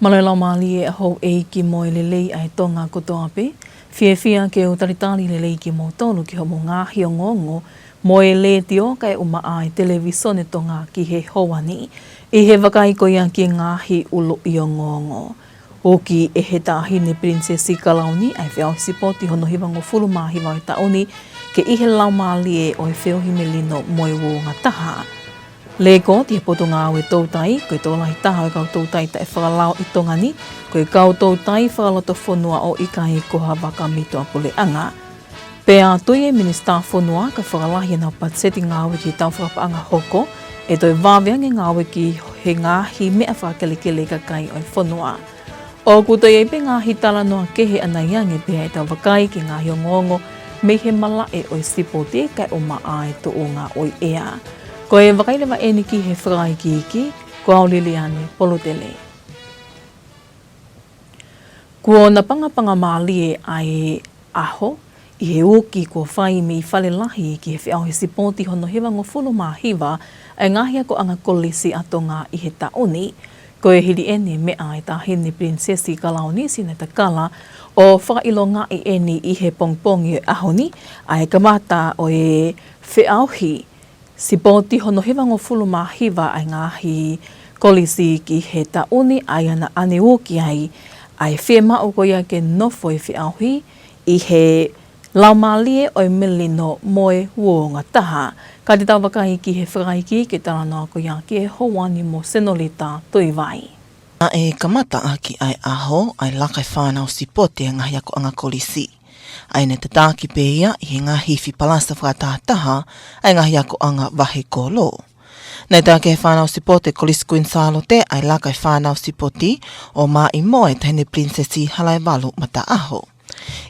Malaila mali e ho e ki mo i lelei ai Tonga ko Tongape, fia ke o taritari lelei ki mo tonu ki ho mo ngāhi o ngongo, mo e le tio kai uma ai televisone Tonga ki he hoani, i he wakai ko ia ki ngāhi ulo i o ngongo. O ki e he tāhi ni Princesi Kalauni ai whiau sipoti hono hiwango fulu mahiwa i taoni, ke i he lau mali e o i whio himelino mo i wo ngataha. Lego ti he poto ngā aue tautai, koe tō lahi taha o kau tautai ta e whakalao i tongani, koe kau tautai whakaloto whonua o ikai koha waka mito apule anga. Pea tui e Minista Whonua ka whakalahi nau patseti ngā aue ki tau whakapaanga hoko, e toi wāweange ngā aue ki he ngāhi mea whakelekele ka kai o i whonua. O kutoi e pe ngāhi tala noa kehe ana iange pea e tau wakai ki ngāhi o ngongo, me he mala e o i sipoti kai o maa e to o ngā oi ea. Ko e wakailewa e ni ki he whakai ki iki, ko au liliane polotele. Ko na pangapanga maali e ai aho, i he uki ko whai me i whale lahi ki he whiau he sipoti hono hewa ngo fulu mahiwa, ai ngahia ko anga kolisi ato ngā i he taoni, ko e hili ene mea e tāhini Princesi Kalauni sine takala, o whakailo ngā i eni i he pongpongi o ahoni, ai kamata o e whiauhi, sipoti hono hewa ngo fulu mahiwa ai ngahi kolisi ki he tauni ai ana ane uki ai whea mao ko ia ke nofo i whiauhi i he laumalie o i melino moe uonga taha. Ka te tau wakai ki he whakaiki ke tala noa ko ia ke hoani mo senolita tui vai. A e kamata aki ai aho ai lakai whanau sipote ngahi ako anga kolisi. Ai ne te tāki pēia i he ngā hiwhi palasa whakataha ai ngahi ako anga wahe kolo. Nei tāke he whanau sipote koliskuin sālo te ai lakai whanau sipoti o Moimoi tahine Princesi halai walu mata aho.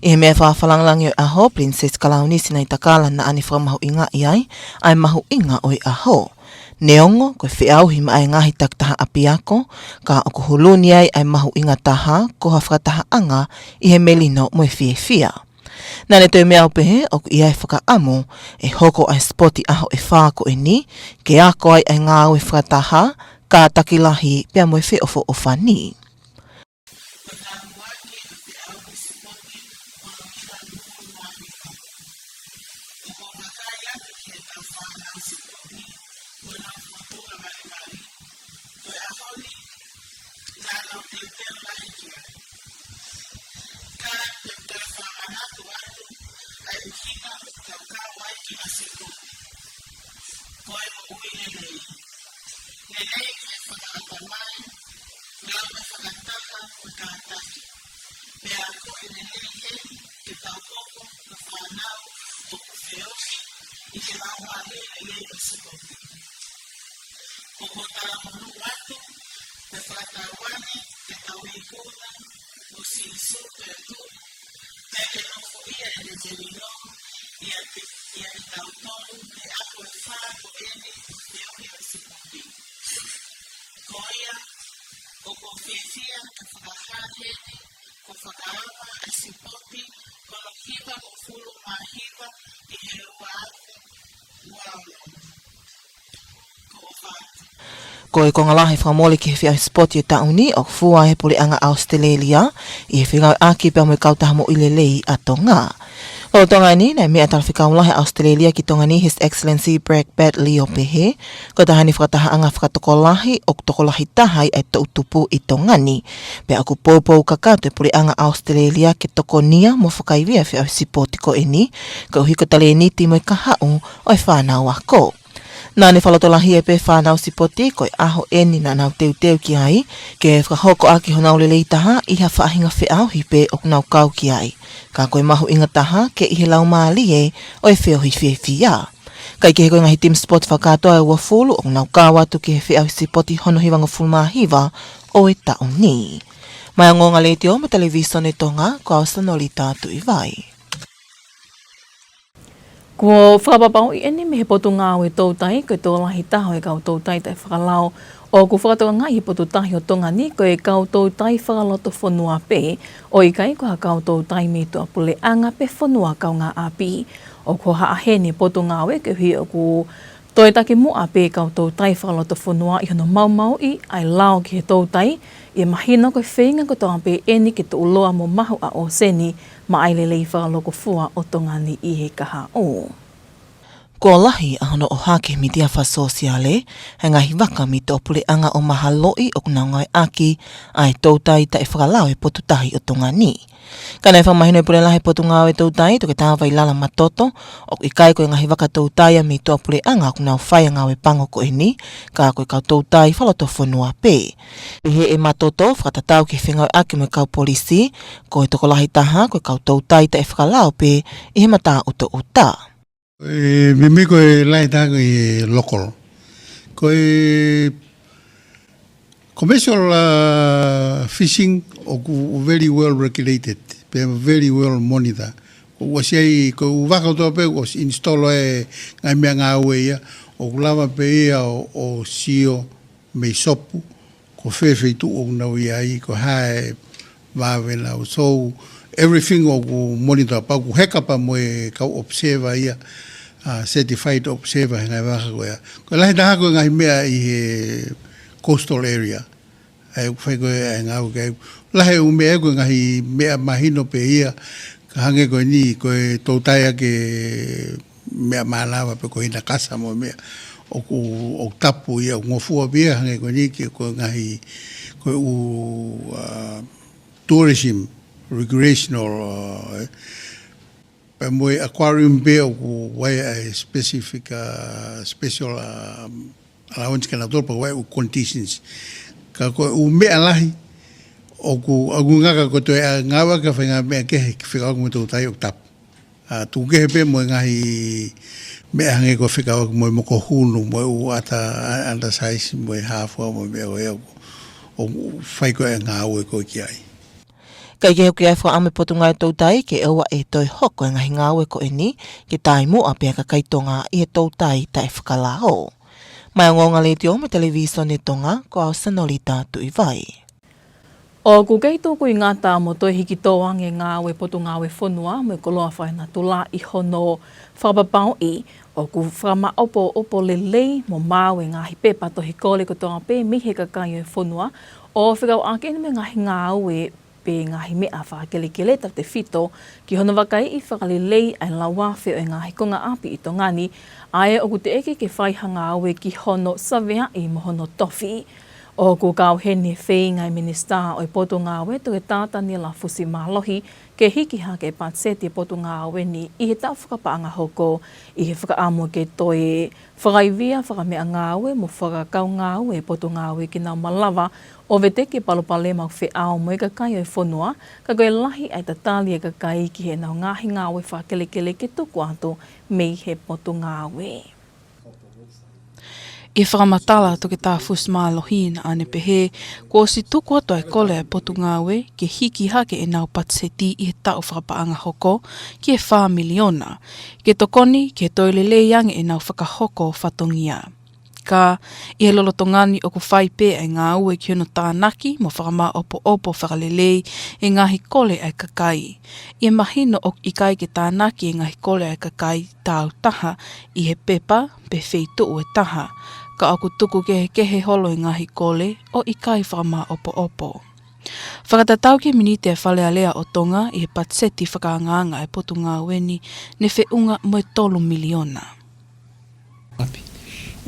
I he mea whawhalanglangi o aho, Princesi Kalauni sinai takala na ani whamahu inga i ai mahu inga o i aho. Neongo, koe whiauhi ma ai ngahi taktaha api ako, ka o kuhuluni ai mahu inga taha, koha whakataha anga i he melino mo e whia. Nane toi mea upehe, o ku iai whakaamo, e hoko ai spoti aho e whāko e ni, ke ako ai ngā ue whakataha, ka takilahi pia mo e whiofo o whani. Koe ko ngalahi whamole ki he whiau spoti e tauni o fua he puli anga Australia i he whingau aki pia mo i kautaha mo ilelei a Tonga. O Tonga ni, nei mea tala whikau lahi Australia ki Tonga ni His Excellency Brad Leo pehe, ko tahani whakataha anga whakatokolahi o tokolahi tahai ai tautupu i Tonga ni. Pea aku poupou kakato e puli anga Australia ke toko nia mo whakaiwia whiau sipoti ko eni, ko hiko tale niti mo i kahau o i whanau ako. Nāne whalotolahi e pe whanau sipoti koe aho eni na nau teu ki ai, ke whakahoko aki honau lelei taha iha whaahinga whiau hipe o nau kau ki ai. Ka koe mahu inga taha ke ihe lau maali e o e whiohi whia. Kai ke he koe ngahi team sport whakatoa e ua fulu o nau kāwatu ki he whiau sipoti hono hiwanga fulmahiwa o e taoni. Mai angonga le te o me televisione Tonga ko au sanolita tu i vai. Ko whakapapau i ene me he potu ngā ue tautai, koe tō lahi taho e kau tautai tai whakalao. O ku whakatoa ngā i potu tahi o Tonga ni, koe kau tautai whakaloto whanua pe, o i kai koha kau tautai me tua pule anga pe whanua kau ngā api. O ko haahene potu ngā ue, ke hui o ku Toi take mo a pe kau tau tai whakaloto whanua I hono mau I ai lao ki he tau tai I mahina koe whenga ko tau pe eni ki tu uloa mo mahu a o seni ma ai lelei whakaloko fua o tongani I he kaha o. Ko lahi a hono o hake mi dia wha sosiale, he ngahi waka mi te opule anga o maha loi o kuna ngai aki, ai tautai ta e whakalao e potutahi o tongani. Kana e whamahino e pule lahi potu ngau e tautai, toke tāwai lala matoto, o I kai koe ngahi waka tautai mi te opule anga o kuna o whai ngau e pango ko e ni, ka koe kau tautai whaloto whanua pe. He e matoto, whakatatau ki whengau aki mo kau polisi, ko e toko lahi taha, koe kau tautai ta e whakalao pe, I he mata uta uta. Me koe lai tā koe local. Koe commercial fishing o very well regulated, very well monitor. O siai ko waka toa pe o install ngai mea ngā ue ia o lava pe ia o sio me sopu ko whewhi tu o nau ia I ko hae wāwena. So everything o monitor pa ku hekapa mo e kau observer ia certified observer ngai waka koe. Ko lahi taha koe ngai mea I he coastal area. Ai whai koe ai ngau kei. Lahi u mea koe ngai mea mahino pe ia ka hange koe ni koe tautai ke mea malawa pe koe ina kasa mo mea o tapu ia o ngofua pia hange koe ni ke koe ngai koe tourism recreational pe moe aquarium pe o wai a specific special allowance kana torpa wai o conditions ka ko u mea lahi o ku ngaka ko te ngawa ka whenga mea kehe ki whika mo tau tai o tap tu kehe pe moe ngahi mea hange ko whika moe moko hunu moe u ata size moe hafua moe mea o whai ko e ngāu e ko ki ai. Kai ke hoki ai wha ame potunga e tautai ke ewa e toi hoko e ngahi ngāwe ko e ni ke tai mua pia ka kaitonga I he tautai ta e whakalao. Mai ngonga le te o me televiso ne Tonga ko au sanolita tu I vai. O ku kei tōku I ngā tā mo toi hiki tōange ngāwe potu ngāwe whanua mo koloa whaina tula I hono whapapau I o ku whama opo lelei mo māwe ngahi pepa tohi kōle ko tōnga pe mihe kakai e whanua o whikau ake ni me ngahi ngāwe pe ngahi mea whakelekele tau te whito ki hono wakai I whakalelei ai lawa whio e ngahi konga api I tongani ae o ku te eke ke whaihanga awe ki hono savea I mo hono tofi. O ku kau hene whei ngai minista o I poto ngāwe to e tātani la fusi malohi ke hiki ha ke patseti poto ngāwe ni I he tau whakapaanga hoko I he whakaamo ke toi whakaivia whakamea ngāwe mo whakakau ngāwe poto ngāwe ki nau malawa o vete ke palopale mau whe ao mo I ka kai o I whanua ka koe lahi ai tatali e ka kai ki he nau ngahi ngāwe whakelekele ke tuku ato mei he poto ngāwe. I whakamatala to ke tā fusmālohina ane pehe, ko si tuku ato e kole e potu ngāwe, ke hiki hake e nau patseti I he tau whakapaanga hoko, ki e wha miliona, ke tokoni, ke toilele yange e nau whakahoko whatongia. Ka, I he lolotongani o ku whaipe e ngā ue ki hono tānaki, mo whakama opo whakalelei e ngahi kole ai kakai. I mahino o I kai ke tānaki e ngahi kole ai kakai tāu taha, I he pepa, pe wheitu e taha, ka aku tuku kehe holo I ngahi kole o I kai whakama opo. Whakatatau ke minite e whalealea o Tonga I he patseti whakaanganga e potu ngā weni ne whiunga mo 3 miliona.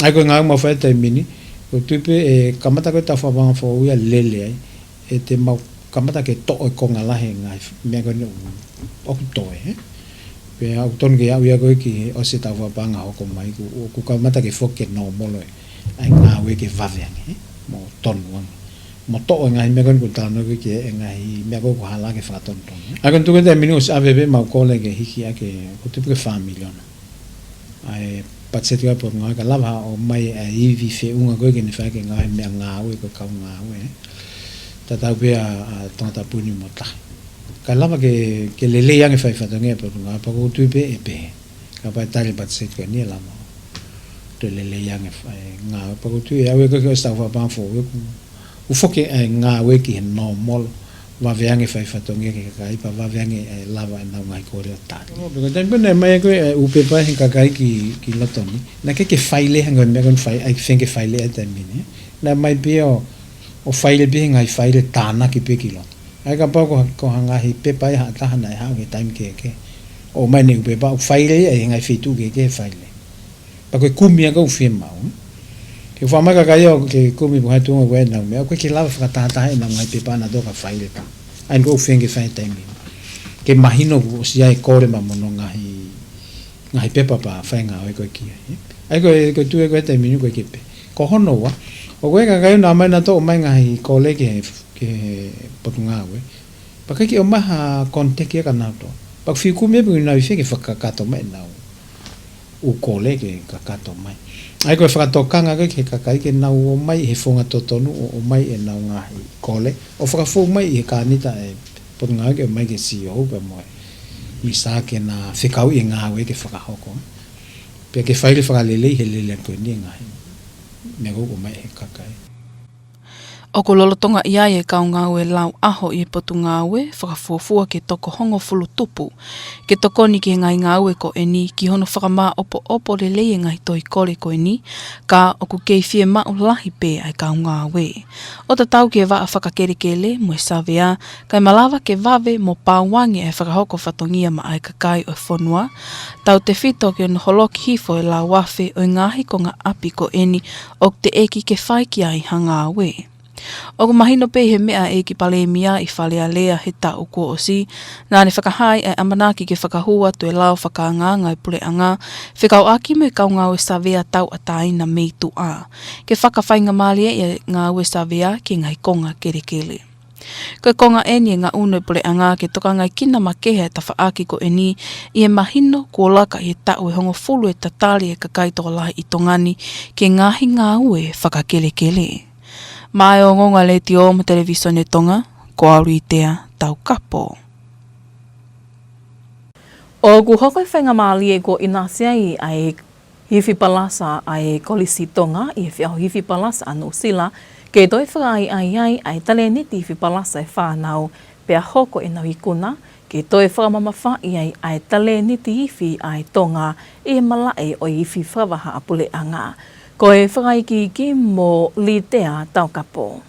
Ai ko ngā mau whae tai mini, ko tupe e kamata koe ta whawanga whauia lele ai, e te mau kamata ke to e konga lahe ngai, mea koe oku toe, Pe au tonu ke au ia koe ki o se ta whawanga hoko mai, ku kamata ke whoke no molo ai ngā ue ke waweangi, mo tonu wangi. Mo to e ngai mea koe ku tāno koe ke e ngai mea koe ku hala ke whātonu tonu. Ai koe tuke te mini us AVV mau kole ke hiki ake, ko tupe ke 5 miliona. Ai patseti ka por ngai ka lava o mai a ivi fe unga koe ke ni fa ke ngai mea ngāwe ko kau ngāwe ta tau pe a Tongatapu ni mota ka lava ke lele yang e fai fatonge por ngai pa ko tu pe e pe ka pa tali patseti ka ni lama to lele yang e fai ngāwe pa ko tu e awe ko sta fa pa fo u foke ngāwe ki no mol waveange fai fatonge ke kakai pa waveange lava na ngai ko re ta because then when mai ko upe pa hin kakai ki lotoni na ke faile hang me kon fai I think faile at mine na mai be o faile be ngai faile tana ki pe kilo ai ka pa ko hanga hi pe pa ha ta na ha ke time ke o mai ne upe pa faile ai ngai fitu ke faile pa ko kumia ko firma ke fa ma ka yo ke kumi bo hatu ngo na me ko ke lava fa ta na ngai pe pa na do ka faile pa ai go finge fa time ke mahino ko sia e kore ma mono ngai pe pa pa fa nga ko ki ai ko tu ko te minu ko ke pe ko hono wa o ko ka na mai na to mai ngai ko le ke potunga we pa ke o ma ha konte ke ka na to pa fi ku me bu na fi ke fa ka to mai na u ko le ke ka to mai ai ko whakatokanga ke kakai ke nau o mai he whonga totonu o mai e nau ngahi kole o whakafo mai he kānita e potunga ke mai ke si o pa moe misa ke na whikau i ngāwe ke whakahoko pe ke whaile whakalelei he lele ko ni ngahi me ko mai he kakai O ko lolotonga ia e kaungawe lau aho i potungawe whakafuafua ke toko hongo fulu tupu. Ke toko ni ke ngai ngawe ko eni ki hono whakama opo lelei ngai toi kore ko eni ka oku kei fie mau lahi pe ai kaungawe. O ta tau ke waa whakakerekele mo e savea kai malawa ke vave mo pauwangi e whakahoko whatongia ma ai kakai o whonua. Tau te whito ke no holoki hifo e la wafe o ngahi ko ngā api ko eni o te eki ke whai ki ai hangawe. O ko mahino pe he mea e ki palemia I whalea lea he tau ko o si, nā ne whakahai e amanaki ke whakahua tu e lao whakaanganga I pureanga, whikau aki me kau ngā ue savea tau atai na meitu a, ke whakawhainga malia e ngā ue savea ki ngai konga kerekele. Ko konga eni e ngā uno I pureanga ke toka ngai kina makehe ta whaaki ko eni I e mahino ko laka I e tau e hongo fulu e tatali e kakaitoa lahi I tongani ke ngahi ngā ue whakakelekele. Mai o ngonga le ti o mo televisione Tonga, ko auri tea tau kapo. O ku hoko whainga maali e ko inasia I ai hifi palasa ai kolisi Tonga I whiau hifi palasa anu sila ke toi whakai ai tale niti hifi palasa e whanau pea hoko e nawi kuna ke toi whakamamawha I ai tale niti hifi ai Tonga I malae o hifi whavaha apule anga. Ko e whakaiki ki mo litea tau kapo.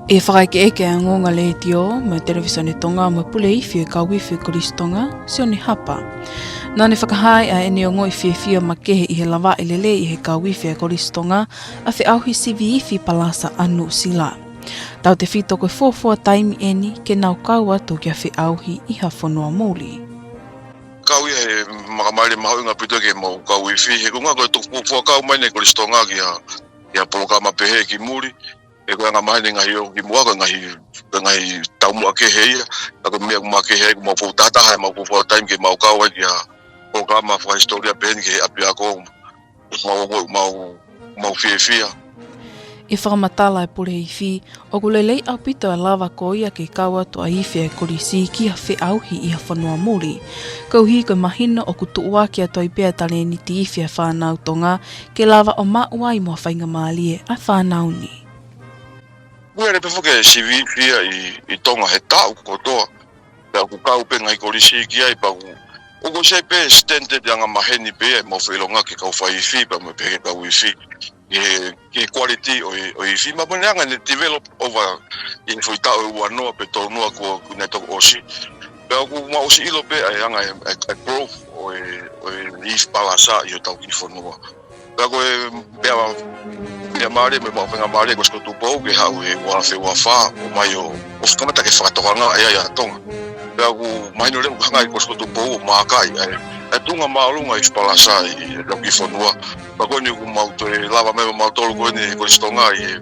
E whakaike eke a ngonga le tio me televisione Tonga mo pule iwi e kauwiwi koristonga se o ni hapa. Nā ne whakahai a ene o ngoi whiawhia makehe I he lawa I lele I he kauwiwi e koristonga a whi auhi sivi iwi palasa anu sila. Tau te whito koe fuafua taimi eni ke nau kau atu kia whi auhi I ha whanua mōli. Kau he makamare mahau ngā pito ke mau kauwiwi he kunga koe tuku fuafua kau mai ne koristonga ki ha polokama pehe ki muri. E koe ngā mahi ngahi o ki mua koe ngahi tau mua ke heia. Ta koe mea mua ke hei ko mau fōtataha e mau fōfua taim ke mau kau ai ki ha programa wha historia pehen ke he api ako mau whiawhia. I whakamatala e pure iwi, o kulelei au pito e lava ko ia ke kaua to a iwhi e korisi ki ha whi auhi I ha whanua mōri. Kau hi koe mahino o kutuua ki a toi pea tale ni ti iwhi e whanau Tonga ke lava o maua I mua whainga maalie a whanau ni. Ua re pefo ke sivi whia I Tonga he tau kotoa. Pea ku kau pe ngai korisi ki ai pa ku. O ko sei pe stente te anga maheni pe mo whailonga ke kau whai iwi pa mo pe kau iwi. Ke quality o iwi. Ma pone anga ne develop over in fui tau e uanoa pe tonua ko ne toko osi. Pea ku ma osi ilo pe ai anga e growth o iwi palasa I o tau ki whanua. Pea ko e maare me mau whenga maare ko skotu pou ke hau e wafe wafa o mai o whakamata ke whakatokanga ai a Tonga. Pea ku mahino reu hangai ko skotu pou o maakai e tunga maalunga I spalasa I lauki whanua. Pa koe ni ku mau to e lava me mau tolu koe ni koristonga I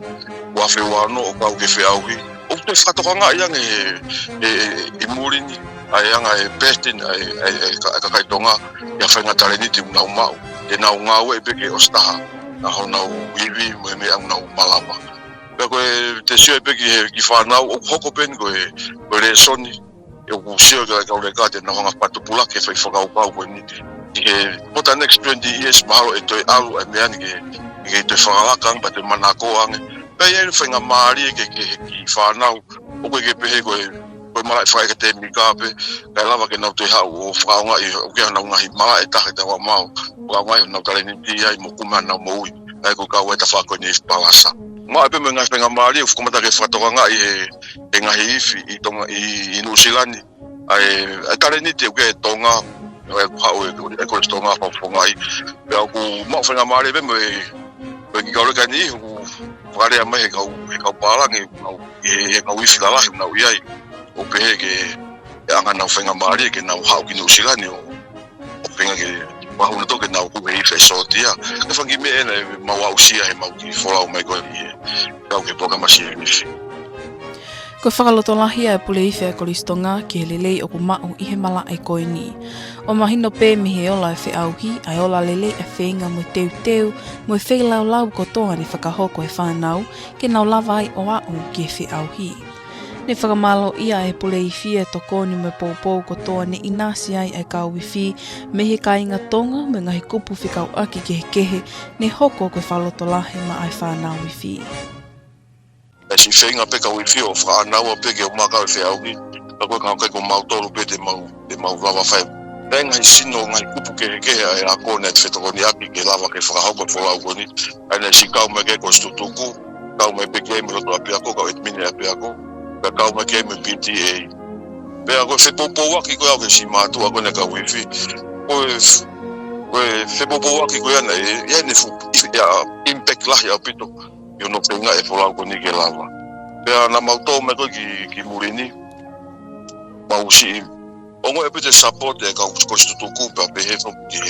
wafe wano o kau ke whiauhi. O te whakatokanga ai ang e murini ai anga e pestin ai kakai Tonga ia whainga tare niti unau mau. E nau ngau e peke o staha. ho na wiwi mo me ang na malama pe ko te sio pe ki fa na o hoko pen ko le soni eu ku sio ka le ka te na nga patupula ke fa fa ka ko ni ke pota next 20 years malo e to alu e me ani ke te fa la kan pa te manako ang pe ye fa nga mari ke ki fa na o ke pe ko mala fa ke te mi ka pe ka lava ke na te ha o fa nga i ke na nga hi mala e ta ta wa mau wa nga na ka ni ti ai mo kuma na mo ai ko ka wa ta fa ko ni palasa ma pe me nga fa nga mari o kuma ta ke fa to nga e nga hi fi i tonga i New Zealand ai ka ni te ke tonga e ko tonga fa fo ngai pe ko ma fa nga mari pe me ki ka ka ni o re mai ka pala ke e ka wi fila la na wi ai o pe ke anga na fenga mari ke na ha ki no silani o penga ke wa hu to ke na ku be fe so dia ke fangi me na ma wa usia e ma ki fora o mai ko ni ka ke poka ma si ni Ko whakalotolahi e pule iwhea koristonga ki he lelei o ku mau i he mala e koe ni. O mahino pē mi he ola e whi auhi, ai ola lelei e whenga mo teu teu, mo e whelau lau kotoa ni whakahoko e whanau, ke nau lava ai o au ki he whi auhi. Ne whakamalo ia e pule i whia tokoni me poupou kotoa ne inasi ai e kau wifi, me he kainga tonga me ngahi kupu whikau aki ke he kehe, ne hoko koe whalotolahi ma ai whanau wifi. si fenga pe ka wi fio fra na o pe ke ma ka fe au ki ko ka ko ma to pe de ma lava fa ben ai sino ngai kupu ke a ko net fe to ni aki ke lava ke fra ho ko fra au ni ana si ka me ke ko stutuku ka me pe ke me to apia ko ka et mini apia ko ka me ke me PTA pe ko fe popo wa ki ko ke si ma tu ko ne ka wi fi ko fe popo wa ki ko ya ne fu ya impact la ya pito yo no penga e fola ko ni ke lava pe na mauto me ko ki murini mausi ongo e pete support e ka ko stutuku pa pe he ki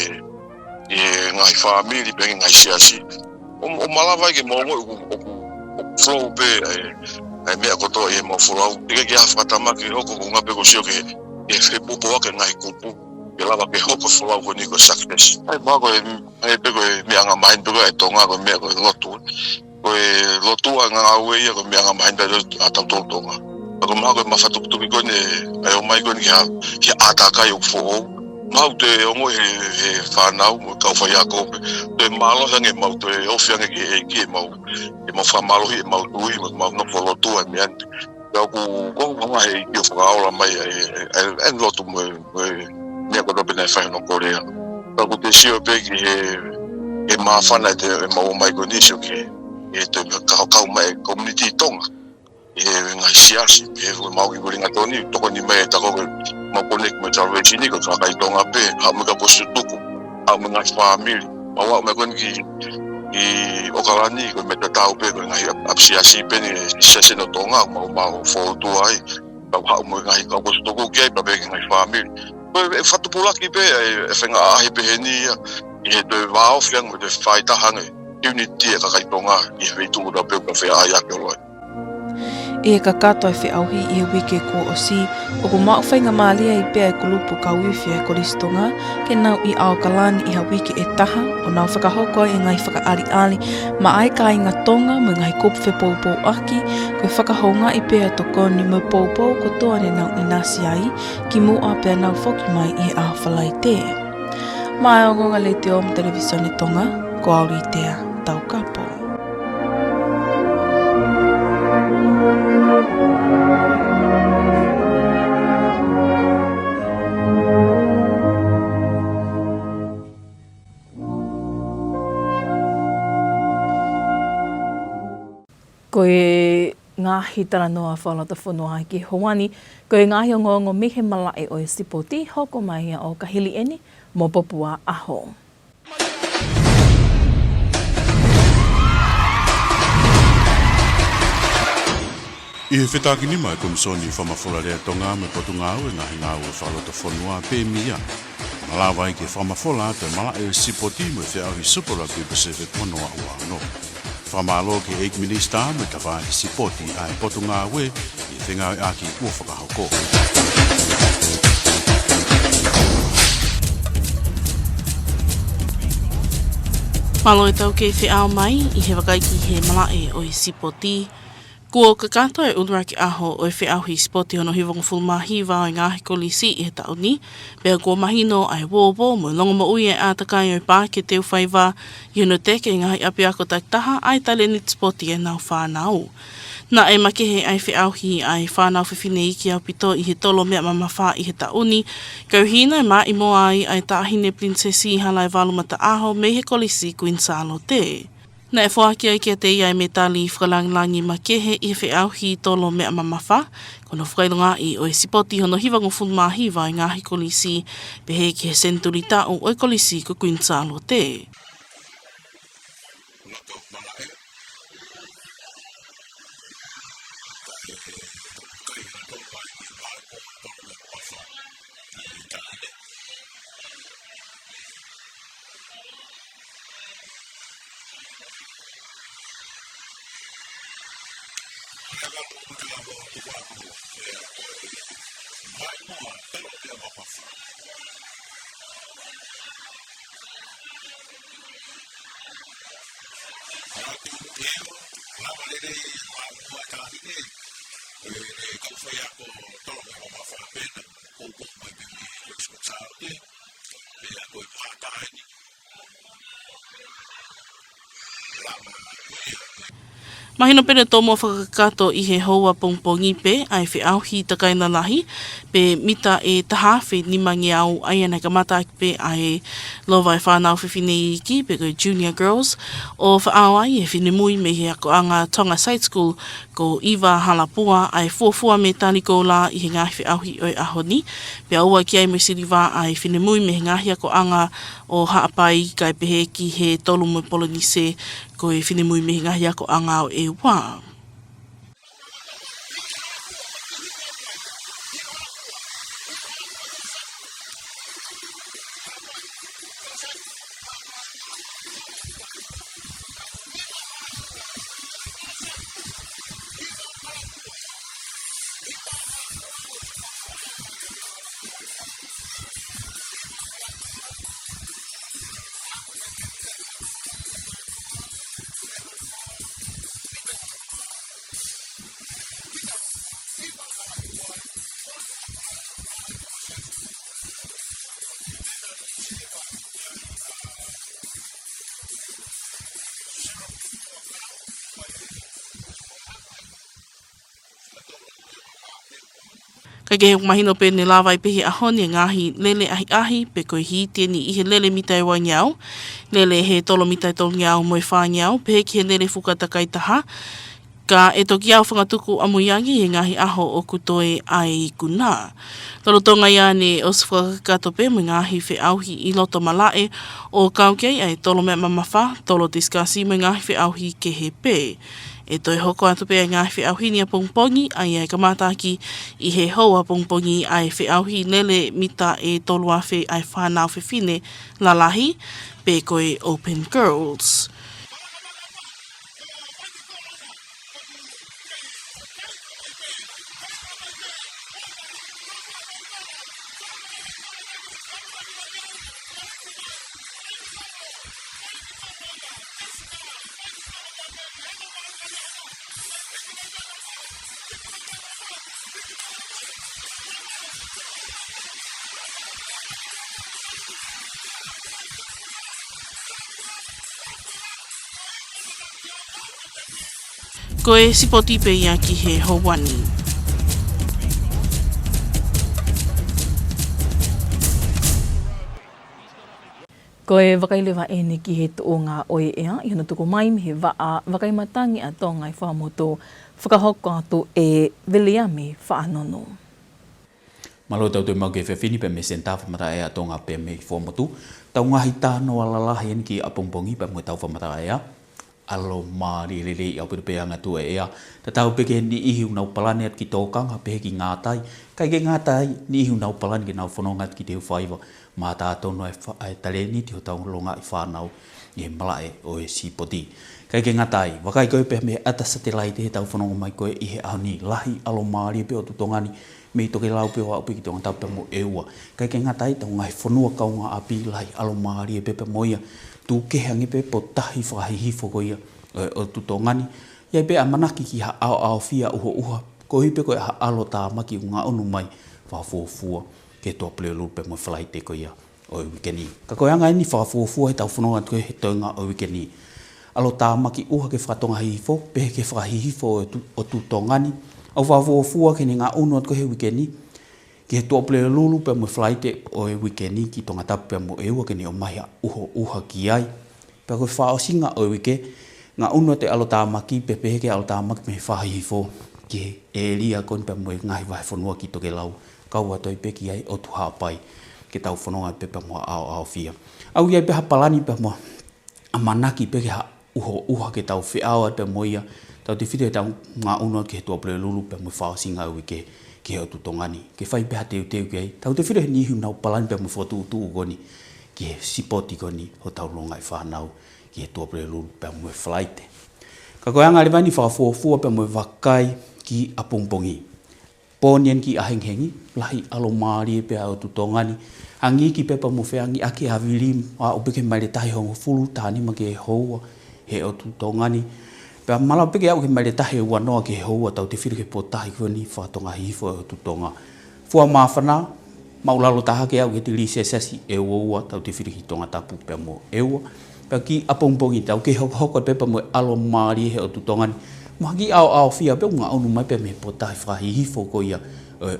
ngai family pe ngai siasi o malava ke mo flow pe ai me ko to e mo flow ke afata ma ke hoko ko ngape ko sio ke e fe popo ke ngai kupu ke lava ke hoko flow ko ni ko success ai ba ko e pe ko me anga mind ko e tonga ko me ko lotu Latu nga awe ya ko mi nga mahinda ata tonga ko ma ko mafatu to ko ne ai o mai ko ni ki ataka yo fo ma te ongo e fanau mo ka fa ya ko te malo sange ma te o fianga ki mo fa malo hi ma tu hi ma no fo Latu mi an ko ma he ki fa ola mai en Latu mo ne ko do bene fa no Korea ko te si o pe ki e ma fa na te mo mai ko ni so ki e te ka mai community tonga e nga siasi e mau i ringa toni to ko ni mai ta ko ma connect me ta resi ni ko ka tonga pe ha mo ka postu tuku ha mo nga family ma wa me kon ki o ka ni ko me ta tau pe ko nga siasi pe ni sese no tonga ma fo tu ai ka ha mo nga ka postu tuku ke pa pe nga family e fatu pula ki pe e fenga a pe ni e te va oflang mo te faita hange unity e ka tonga i he tu da pe ka fe ai ke lo e ka kato e auhi i e wike ko o si o ko mau whainga maalia i pea e kulupu ka wifi e koristonga ke nau i au kalani i ha wike e taha o nau whakahoko e ngai whakaari ali ma ai ka inga tonga me ngai kupu whe poupou aki koe whakahounga i pea tokoni me poupou ko toa ne nau inasi ai ki mua pea nau whoki mai i he aho whalai te mai o ngonga le te o televisione tonga ko auri tea Tongatapu. Koe ngahi tara noa whalata whanua ki Hawani, koe ngahi o ngongo mihe malai o e sipoti hoko mai o kahili eni mo popua aho. I he whetaki ni mai komisoni whamawhora rea tonga me potungau e ngahi ngau e whalota whanua pe mia. Malawa i ke whamawhora te mala e sipoti me whiahi Superrugby Pacific manoa ua no. Whamalo ke 8 minista me ka whahi sipoti a e potungau e i whengau e aki ua whakahoko. Malo e tau kei whiau mai I he wakaiki he malae o I sipoti. Kua ka kato e unraki aho o e whiau hi sipoti hono hiwongo fulmahi wao I ngāhi kolisi I he tauni. Pea kua mahino ai wōwō mo longa mo ui e ātakai o I pā ke teo whaiwa I hono teke I ngāhi api ako taitaha ai tale ni sipoti e nau whānau. Na e makehe ai whiau hi ai whānau whiwhine iki au pito I he tolo mea mamawha I he tauni. Kauhina e maa imo ai tāhine prinsesi halai walumata aho me he kolisi Queen Salo te. Na e whaaki ai kia te iai me tali whakalangilangi makehe I he whiau hi tolo mea mamawha. Kono whakailunga I o e sipoti hono hiwango fulmahiwa I ngāhi kolisi pehe ki he senturi tau o e kolisi ko Queen Salo te. Mahino pene tō mō whakakato I he hoa pongpongi pe ai whiau hi takaina lahi pe mita e tahawhi ni mangi au ai anai ka mata pe ai lowa e whanau whiwhine iki pe ko junior girls o whaau ai e whinemui me he ako anga Tonga Side School ko Iwa Halapua ai fuafua me tani ko la I he ngahi whiau hi oi ahoni pe aua ki ai me siriwa ai whinemui me he ngahi ako anga o haapai kai pehe ki he tolu mo polonise ko e whinemui me he ngahi ako anga o e wā. Kai ke mahino pe ne lawai pehe ahoni ngahi lele ahi pe koe hi tēni I he lele mitai wa ngiau. Lele he tolo mitai tolo ngiau mo I wha ngiau pehe ki he lele whukatakai taha. Ka e toki au whangatuku amuiangi he ngahi aho o kutoe ai kuna. Tolo tonga ia ne o se whakakato pe mo ngahi whiauhi I loto malae o kaukei ai tolo mea mamawha, tolo diskasi mo ngahi whiauhi ke he pe. E toi hoko atu pe ngā whiauhi ni a pongpongi ai ai kamataki I he hoa pongpongi ai whiauhi lele mita e tolu awhi ai whanau whiwhine lalahi pe koe Open Girls. Ko e sipoti pe ia ki he howani. Ko e wakailewa e ne ki he tō ngā oe ea, I hana tuku mai me he waa wakaimatangi a tō ngai whamoto whakahoko atu e Viliame whaanono. Malo tau tui mau ke whiwhini pe me sentafa mata ea tō ngā pe me whamotu. Tau ngahi tāno alalahi en ki apongpongi pa mo tau whamata ea. Alo maari riri au pirupe anga tu ea. Ta tau peke ni ihiu nau palane at ki tōkanga pehe ki ngātai. Kai ke ngātai ni ihiu nau palane ki nau whanongat ki te whaiva. Mā tātono e tare ni te o tau longa I whanau I he malae o e sipoti. Kai ke ngātai, wakai koe pehe me ata satelai te he tau whanonga mai koe I he ahoni lahi alo maari pe o tutongani. Me I toke lau pe o api ki Tongatapu mo e ua. Kai ke ngātai tau ngai whanua kaunga api lahi alo maari e pepe moia. tu ke hangi pe po tahi whahihi whakoia o tu tongani. Iai pe a manaki ki ha ao fia uha ko hipe ko ha alo tā maki unga onu mai whafuafua ke toa plelu pe mo whalaite ko ia o wikeni. Ka koe anga ini whafuafua he tau whanonga koe he toinga o wikeni. Alo tā maki uha ke whatonga hihifo, pe ke whahihifo o tu tongani. Au whafuafua ke ni ngā onu at ko he wikeni. Ki he toa plelu pe mo whalaite o wikeni ki Tongatapu pe mo eua ke ni o mahi uha ki ai. Pe koe whaosinga o wike, ngā onu te alo tā maki, pe pehe ke alo tā maki me whahihifo. Ki e lia kon pe mo ngahi wahe whanua ki toke lau. Kau atoi peki ai o tu hapai ke tau whanonga pe pe mo ao fia. Au iai pe hapalani pe mo a manaki pe ke ha uha ke tau whiaua pe mo ia. Tau te white tau ngā unua ke he tua pere lulu pe mo whaosinga au ke heo tu tongani. Ke whai pe ha teu ke ai. Tau te white nihu nau palani pe mo whatu utu goni. Ke he sipoti goni ho tau longai whanau ki he tua pere lulu pe mo whalaite. Ka koe anga rewani whafuafua pe mo wakai ki apongpongi. Pōnian ki ahenghengi, lahi alo maari pe au tu tongani. Hangi ki pepa mo whiangi ake hawirim, a upeke mai le tahi hongo fulu, tāni ma ke hoa he o tu tongani. Pea malau peke au ke mai le tahi ua noa ke hoa, tau te whiru ke po tahi kwani whatonga hifo e o tu tonga. Fua mawhana, maulalo taha ke au ke te li sesasi e ua, tau te whiru ki Tongatapu pe mo e ua. Pea ki apongpongi tau ke hoko pepa mo alo maari he o tu tongani. Mahaki ao fia pe unga onu mai pe me po tahi whahihifo ko ia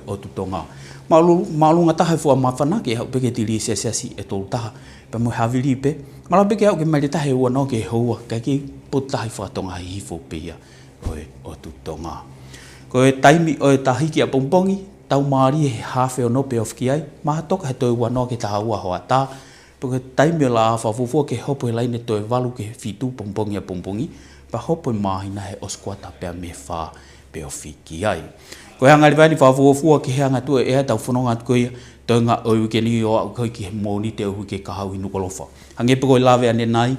o tu tonga. Malunga taha fua mawhana ke hau peke tiri sesiasi e tolu taha. Pe mo hawiri pe. Malau peke hau ke mai le tahe ua no ke hoa. Kai ki po tahi whatonga hihifo pe ia o tu tonga. Ko e taimi o e tahi ki a pongpongi. Tau maari he hawhe o no pe of ki ai. Maha toka he toi ua no ke taha ua hoa tā. Pe taimi o la awhawufua ke hopo he laine toi walu ke fitu pongpongi a pongpongi. Pa hopo mahina he oskuata pea me wha pe o whiki ai. Ko hanga riwani whafuafua ki hanga tu e tau whanonga atu koe toinga o wikeni o au koe ki he mōni te uhu ke kahau i Nuku'alofa. Hangepe koe lawe ane nai,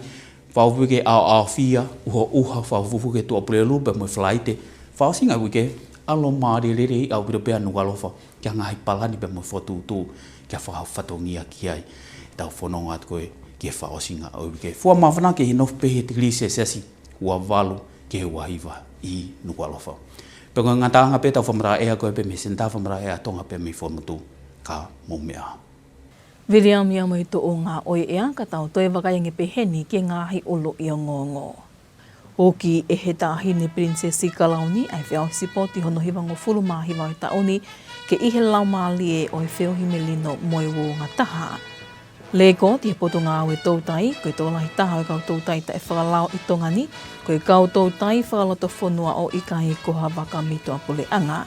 whaufu ke ao fia, uha whaufu ke tua prelu pe mo whalaite. Whausinga wike, alo maari rere au pira pea Nuku'alofa, kia ngahi palani pe mo whatutu, kia whahau whatongia ki ai. Tau whanonga atu koe ki he whausinga o wike. Fua mawhana ke he nofu pehe te klise sesi, ua walu ke he wahiwa i Nuku'alofa. Peko ngā tāanga pe tau whamara ea koe pe me senta whamara ea tonga pe me whamutu ka mōmea. William ia mo ito o ngā oe ea ka tau toe wakainge pe heni ke ngāhi olo i o ngongo. Oki e he tāhi ni Princesi Kalauni ai whiau sipoti hono hiwango fulu māhiwa i taoni ke ihe lau māli e o e whio himelino moe wō ngā taha. Lego ti he poto ngā aue tautai, koe tōlahi taha o kau tautai ta e whakalao i tongani, koe kau tautai whakaloto whanua o ika e koha waka mito a pule anga.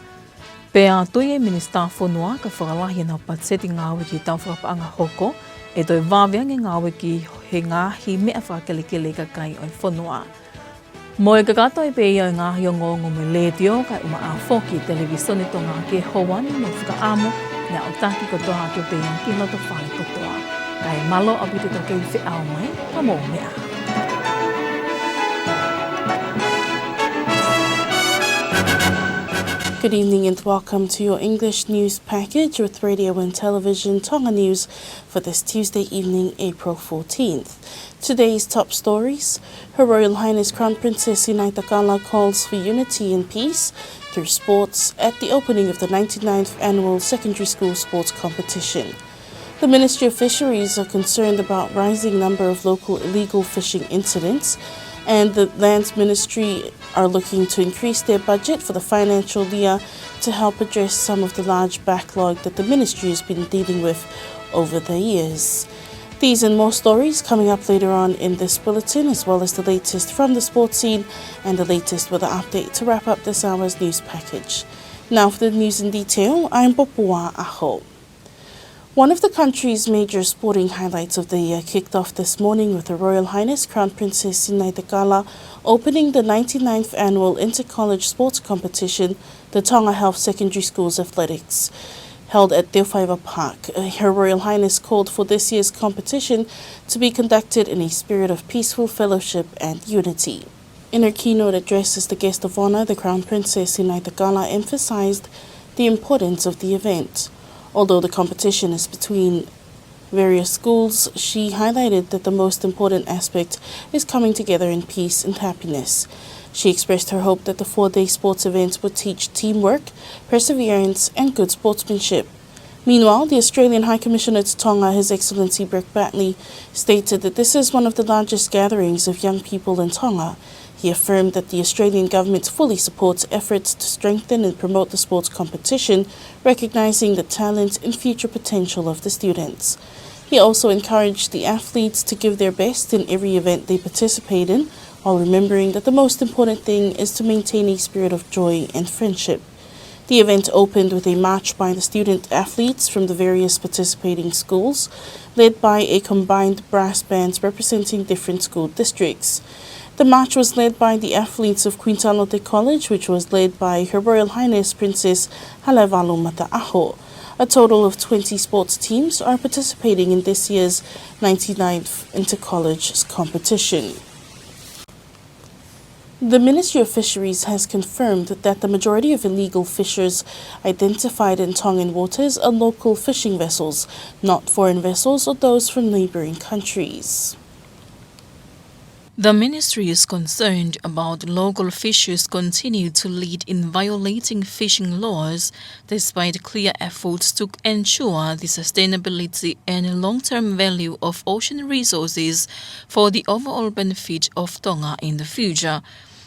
Pea tui e minista whanua ka whakalahi nau patseti ngā aue ki tau whakapaanga hoko, e toi wāweange ngā aue ki he ngāhi mea whakelekele ka kai o whanua. Moe ka kato e peia o ngāhi o ngongo me letio, kai uma a whoki televisoni to ngā ke houani no whakaamo, nea o taki kotoa ki o peia ki loto whale kotoa. Kai malo abiti to kei whiau mai, ka mō mea. Good evening and welcome to your English news package with Radio and Television Tonga News for this Tuesday evening, April 14th. Today's top stories: Her Royal Highness Crown Princess Inaitakala calls for unity and peace through sports at the opening of the 99th Annual Secondary School Sports Competition. The Ministry of Fisheries are concerned about rising number of local illegal fishing incidents, and the Lands Ministry are looking to increase their budget for the financial year to help address some of the large backlog that the ministry has been dealing with over the years. These and more stories coming up later on in this bulletin, as well as the latest from the sports scene and the latest weather update to wrap up this hour's news package. Now for the news in detail, I'm Popua Aho. One of the country's major sporting highlights of the year kicked off this morning with Her Royal Highness Crown Princess Inaitakala opening the 99th Annual Inter-College Sports Competition, the Tonga Health Secondary School's Athletics. Held at Teowhaiva Park, Her Royal Highness called for this year's competition to be conducted in a spirit of peaceful fellowship and unity. In her keynote address as the guest of honour, the Crown Princess Inaitakala emphasised the importance of the event. Although the competition is between various schools, she highlighted that the most important aspect is coming together in peace and happiness. She expressed her hope that the 4-day sports event would teach teamwork, perseverance, and good sportsmanship. Meanwhile, the Australian High Commissioner to Tonga, His Excellency Brett Batley, stated that this is one of the largest gatherings of young people in Tonga. He affirmed that the Australian government fully supports efforts to strengthen and promote the sports competition, recognising the talent and future potential of the students. He also encouraged the athletes to give their best in every event they participate in, while remembering that the most important thing is to maintain a spirit of joy and friendship. The event opened with a march by the student athletes from the various participating schools, led by a combined brass bands representing different school districts. The march was led by the athletes of Quintalote College, which was led by Her Royal Highness Princess Halaiwalu Mata'aho. A total of 20 sports teams are participating in this year's 99th Inter-College competition. The Ministry of Fisheries has confirmed that the majority of illegal fishers identified in Tongan waters are local fishing vessels, not foreign vessels or those from neighbouring countries. The ministry is concerned about local fishers continue to lead in violating fishing laws despite clear efforts to ensure the sustainability and long-term value of ocean resources for the overall benefit of Tonga in the future.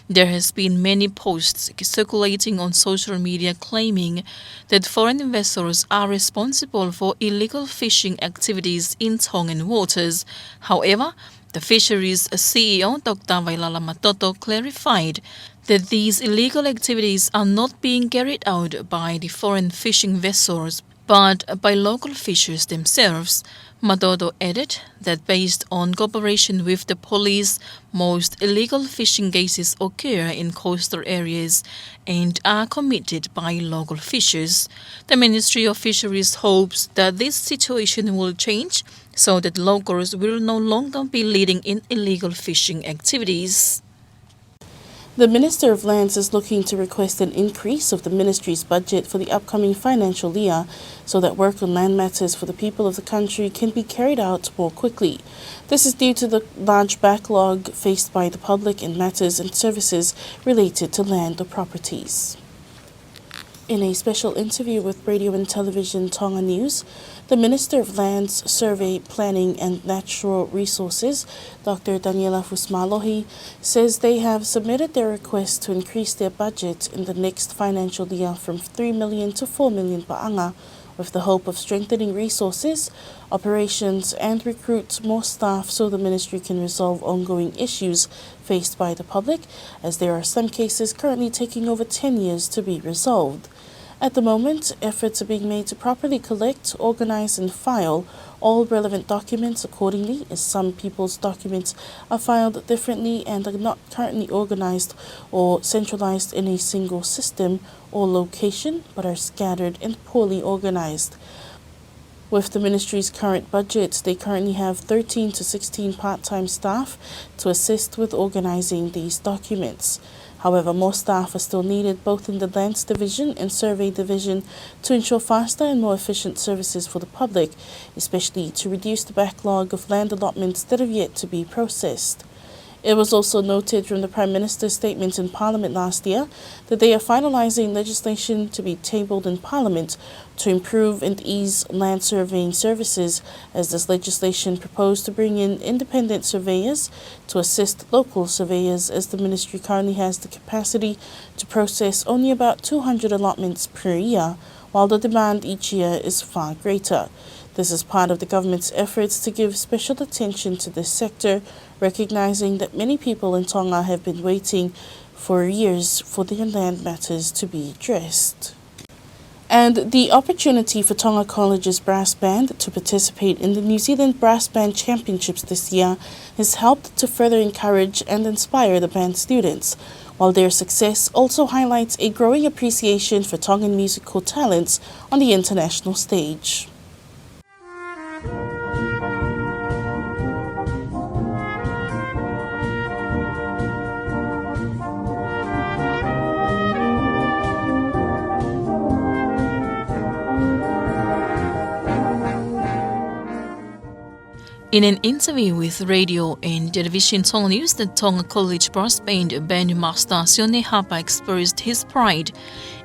There has been many posts circulating on social media claiming that foreign vessels are responsible for illegal fishing activities in Tongan waters. However, the fisheries CEO, Dr. Vailala Matoto, clarified that these illegal activities are not being carried out by the foreign fishing vessels, but by local fishers themselves. Matoto added that based on cooperation with the police, most illegal fishing cases occur in coastal areas and are committed by local fishers. The Ministry of Fisheries hopes that this situation will change so that locals will no longer be leading in illegal fishing activities. The Minister of Lands is looking to request an increase of the ministry's budget for the upcoming financial year so that work on land matters for the people of the country can be carried out more quickly. This is due to the large backlog faced by the public in matters and services related to land or properties. In a special interview with Radio and Television Tonga News, the Minister of Lands, Survey, Planning and Natural Resources, Dr. Daniela Fusmalohi, says they have submitted their request to increase their budget in the next financial year from 3 million to 4 million pa'anga, with the hope of strengthening resources, operations and recruit more staff so the ministry can resolve ongoing issues faced by the public, as there are some cases currently taking over 10 years to be resolved. At the moment, efforts are being made to properly collect, organize and file all relevant documents accordingly, as some people's documents are filed differently and are not currently organized or centralized in a single system or location, but are scattered and poorly organized. With the ministry's current budget, they currently have 13 to 16 part-time staff to assist with organizing these documents. However, more staff are still needed both in the Lands Division and Survey Division to ensure faster and more efficient services for the public, especially to reduce the backlog of land allotments that have yet to be processed. It was also noted from the Prime Minister's statement in Parliament last year that they are finalising legislation to be tabled in Parliament to improve and ease land surveying services, as this legislation proposed to bring in independent surveyors to assist local surveyors, as the ministry currently has the capacity to process only about 200 allotments per year, while the demand each year is far greater. This is part of the government's efforts to give special attention to this sector, recognizing that many people in Tonga have been waiting for years for their land matters to be addressed. And the opportunity for Tonga College's brass band to participate in the New Zealand Brass Band Championships this year has helped to further encourage and inspire the band students, while their success also highlights a growing appreciation for Tongan musical talents on the international stage. In an interview with radio and television Tonga News, the Tonga College Brass Band bandmaster Sione Hapa expressed his pride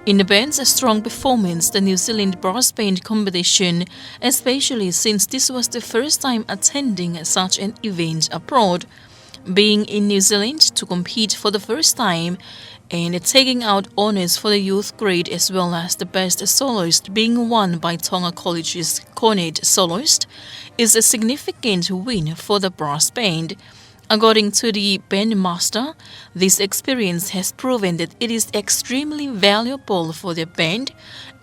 in the band's strong performance the New Zealand Brass Band competition, especially since this was the first time attending such an event abroad. Being in New Zealand to compete for the first time and taking out honours for the youth grade as well as the best soloist being won by Tonga College's cornet soloist is a significant win for the brass band. According to the bandmaster, this experience has proven that it is extremely valuable for the band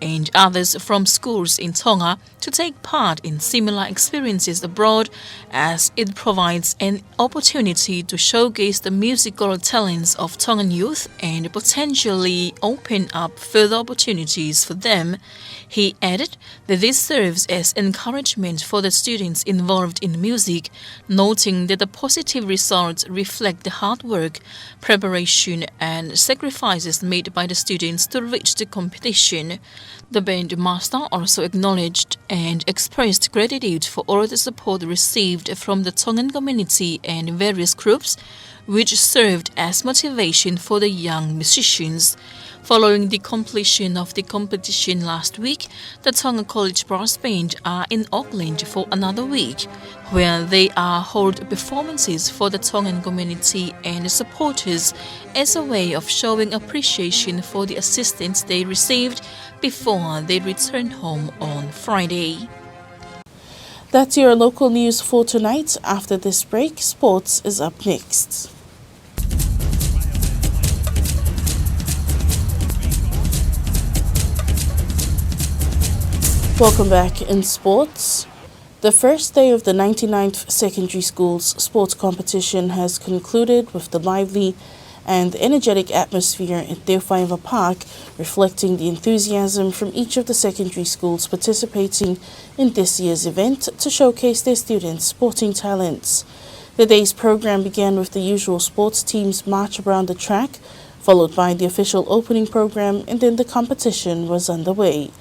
and others from schools in Tonga to take part in similar experiences abroad, as it provides an opportunity to showcase the musical talents of Tongan youth and potentially open up further opportunities for them. He added that this serves as encouragement for the students involved in music, noting that the positive results reflect the hard work, preparation and sacrifices made by the students to reach the competition. The bandmaster also acknowledged and expressed gratitude for all the support received from the Tongan community and various groups, which served as motivation for the young musicians. Following the completion of the competition last week, the Tonga College Brass Band are in Auckland for another week, where they are hold performances for the Tongan community and supporters as a way of showing appreciation for the assistance they received before they return home on Friday. That's your local news for tonight. After this break, sports is up next. Welcome back in sports. The first day of the 99th Secondary School's sports competition has concluded with the lively and energetic atmosphere at Te Whaiva Park, reflecting the enthusiasm from each of the secondary schools participating in this year's event to showcase their students' sporting talents. The day's program began with the usual sports teams march around the track, followed by the official opening program, and then the competition was underway.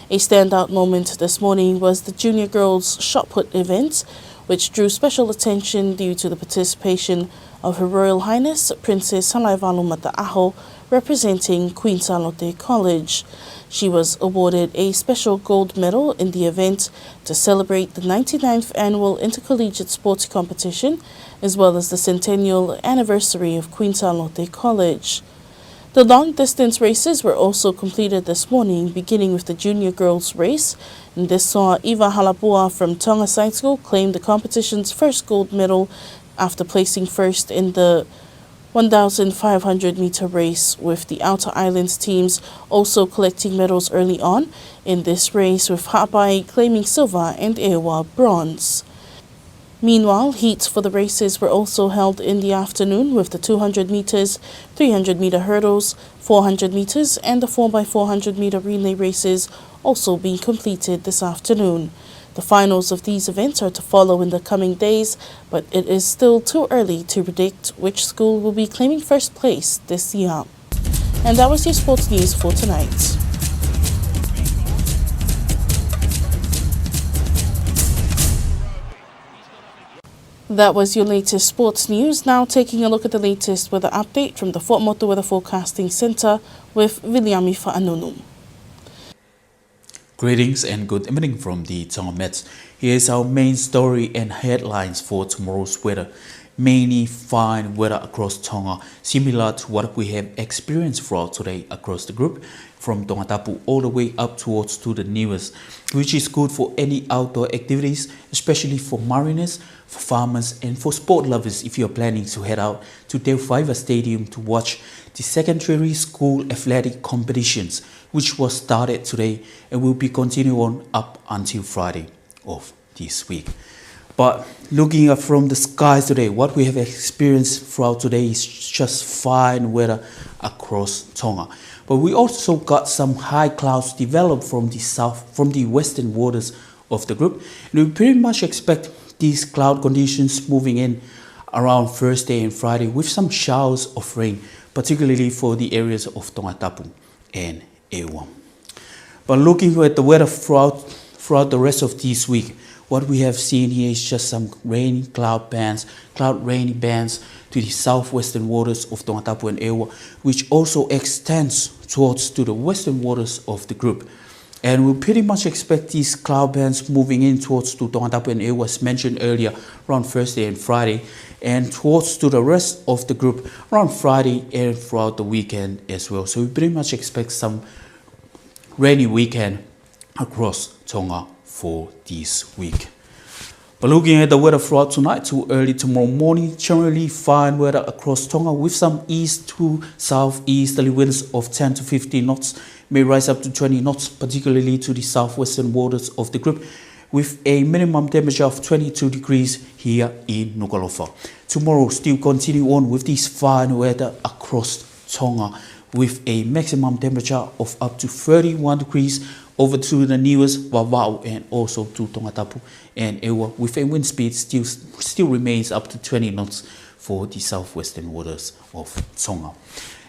A standout moment this morning was the junior girls shot put event, which drew special attention due to the participation of Her Royal Highness Princess Halaiwalu Mata'aho, representing Queensalote College. She was awarded a special gold medal in the event to celebrate the 99th annual intercollegiate sports competition, as well as the centennial anniversary of Queensalote College. The long-distance races were also completed this morning, beginning with the junior girls race, and this saw Eva Halapua from Tonga Side School claim the competition's first gold medal after placing first in the 1,500-meter race, with the Outer Islands teams also collecting medals early on in this race, with Hapai claiming silver and Ewa bronze. Meanwhile, heats for the races were also held in the afternoon, with the 200 meters, 300-meter hurdles, 400 meters and the 4x400-meter relay races also being completed this afternoon. The finals of these events are to follow in the coming days, but it is still too early to predict which school will be claiming first place this year. And that was your sports news for tonight. That was your latest sports news. Now taking a look at the latest weather update from the Fort Motu Weather Forecasting Centre with Viliami Fa'anunum. Greetings and good evening from the Tonga Mets. Here's our main story and headlines for tomorrow's weather. Mainly fine weather across Tonga, similar to what we have experienced throughout today across the group, from Tongatapu all the way up towards to the newest, which is good for any outdoor activities, especially for mariners, for farmers and for sport lovers if you're planning to head out to Te Whaiva Stadium to watch the secondary school athletic competitions, which was started today and will be continuing on up until Friday of this week. But looking up from the skies today, what we have experienced throughout today is just fine weather across Tonga. But we also got some high clouds developed from the western waters of the group. And we pretty much expect these cloud conditions moving in around Thursday and Friday with some showers of rain, particularly for the areas of Tongatapu and Ewa. But looking at the weather throughout the rest of this week, What we have seen here is just some rainy cloud rainy bands to the southwestern waters of Tongatapu and Ewa, which also extends towards to the western waters of the group. And we pretty much expect these cloud bands moving in towards to Tongatapu and Ewa, as mentioned earlier, around Thursday and Friday, and towards to the rest of the group around Friday and throughout the weekend as well. So we pretty much expect some rainy weekend across Tonga for this week. But looking at the weather throughout tonight to early tomorrow morning, generally fine weather across Tonga with some east to southeasterly winds of 10 to 15 knots, may rise up to 20 knots, particularly to the southwestern waters of the group, with a minimum temperature of 22 degrees here in Nuku'alofa. Tomorrow still continue on with this fine weather across Tonga, with a maximum temperature of up to 31 degrees over to the newest Wawau and also to Tongatapu and Ewa, with a wind speed still remains up to 20 knots for the southwestern waters of Tonga.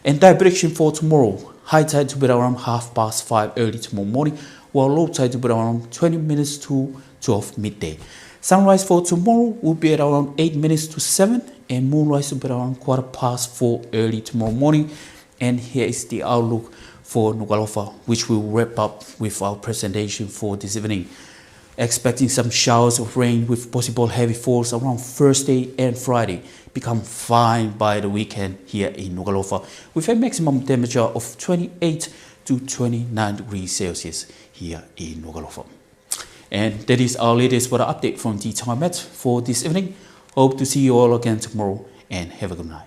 And direction for tomorrow, high tide to be around 5:30 early tomorrow morning, while low tide to be around 20 minutes to 12 midday. Sunrise for tomorrow will be at around 8 minutes to 7, and moonrise will be around 4:15 early tomorrow morning. And here is the outlook for Nuku'alofa, which we'll wrap up with our presentation for this evening. Expecting some showers of rain with possible heavy falls around Thursday and Friday. Become fine by the weekend here in Nuku'alofa, with a maximum temperature of 28 to 29 degrees Celsius here in Nuku'alofa. And that is our latest weather update from the Tonga Met for this evening. Hope to see you all again tomorrow, and have a good night.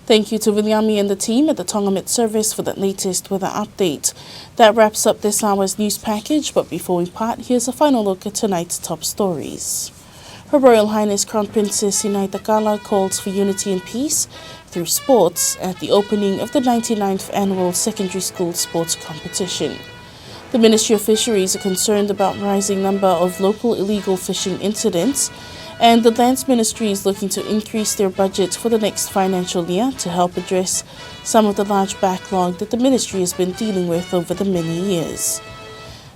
Thank you to Viljami and the team at the Tonga Met Service for that latest weather update. That wraps up this hour's news package, but before we part, here's a final look at tonight's top stories. Her Royal Highness Crown Princess Takala calls for unity and peace through sports at the opening of the 99th Annual Secondary School Sports Competition. The Ministry of Fisheries are concerned about rising number of local illegal fishing incidents, and the Lands Ministry is looking to increase their budget for the next financial year to help address some of the large backlog that the ministry has been dealing with over the many years.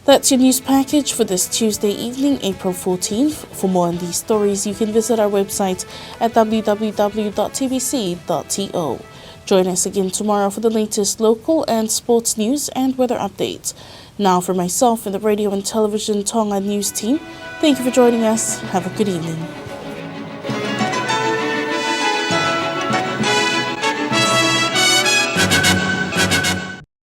That's your news package for this Tuesday evening, April 14th. For more on these stories, you can visit our website at www.tvc.to. Join us again tomorrow for the latest local and sports news and weather updates. Now for myself and the Radio and Television Tonga News team, thank you for joining us. Have a good evening.